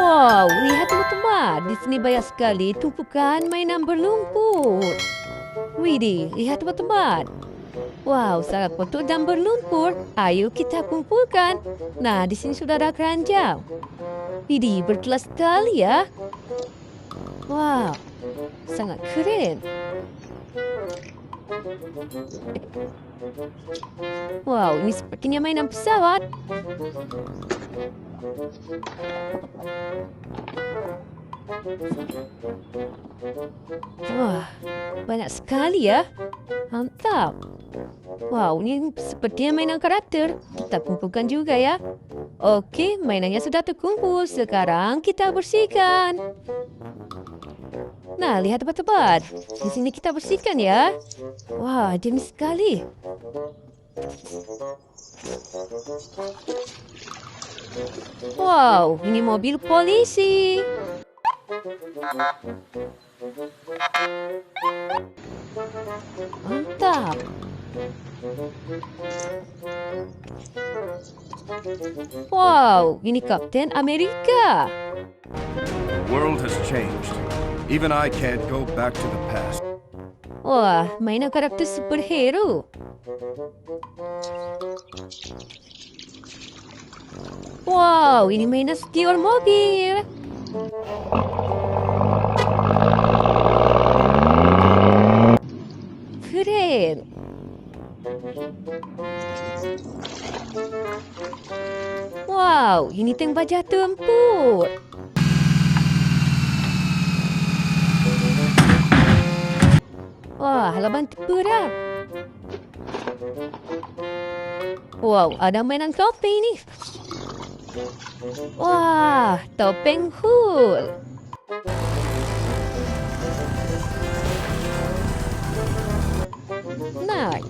Wow, lihat teman-teman. Di sini banyak sekali tumpukan mainan berlumpur. Widih, lihat teman-teman. Wow, sangat betul dan berlumpur. Ayo kita kumpulkan. Nah, di sini sudah ada keranjang. Widih, berkelas sekali ya. Wow, sangat keren. Wow, ini sepertinya mainan pesawat. Wah, banyak sekali ya. Mantap. Wow, ini sepertinya mainan karakter. Kita kumpulkan juga ya. Oke, mainannya sudah terkumpul. Sekarang kita bersihkan. Nah, lihat teman-teman. Di sini kita bersihkan ya. Wah, jenis sekali. Wow, ini mobil polisi. Mantap. Wow, ini Kapten Amerika. The world has changed. Even I can't go back to the past. Wah, mainan karakter superhero. Wow, ini mainan setir mobil. Keren. Wow, ini tank baja tempur. Wah, halaman terperang. Wow, ada mainan topi ini. Wah, topeng Hulk. Nice.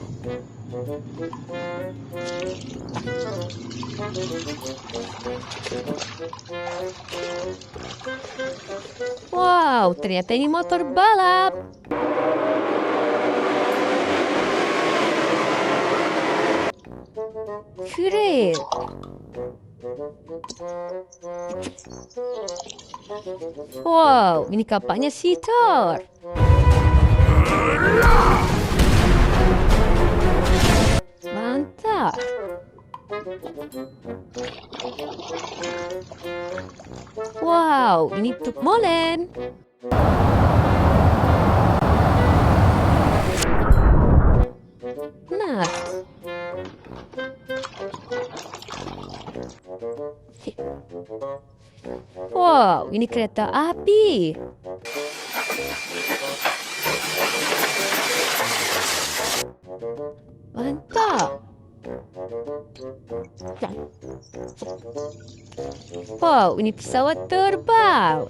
Wow, ternyata ini motor balap. Keren. Wow, ini kapaknya sitar. Mantap. Wow, ini truk molen. Nah. Wow, ini kereta api. Mantap. Wow, ini pesawat terbang.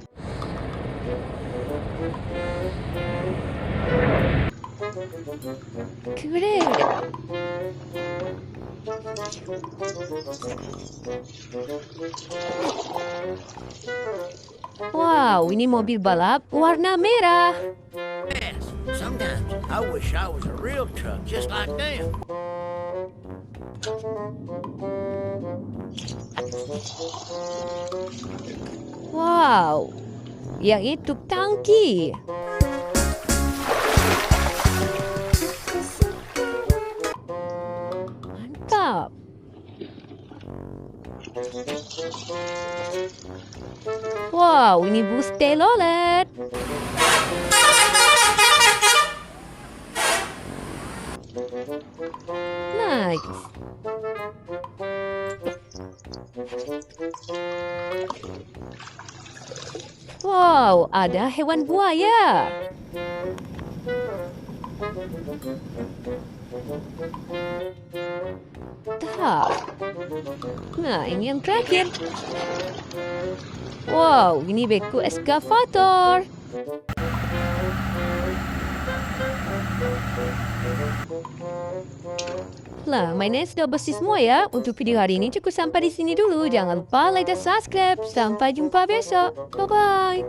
Keren. Wow, ini mobil balap warna merah. Yes, sometimes I wish I was a real truck just like them. Wow, yang itu tangki. Mantap. Wow, ini bus telolet. Nice. Wow, ada hewan buaya. Tak. Nah, ini yang terakhir. Wow, ini beku eskavator. Lah, mainannya sudah bersih semua ya. Untuk video hari ini cukup sampai di sini dulu. Jangan lupa like dan subscribe. Sampai jumpa besok. Bye-bye.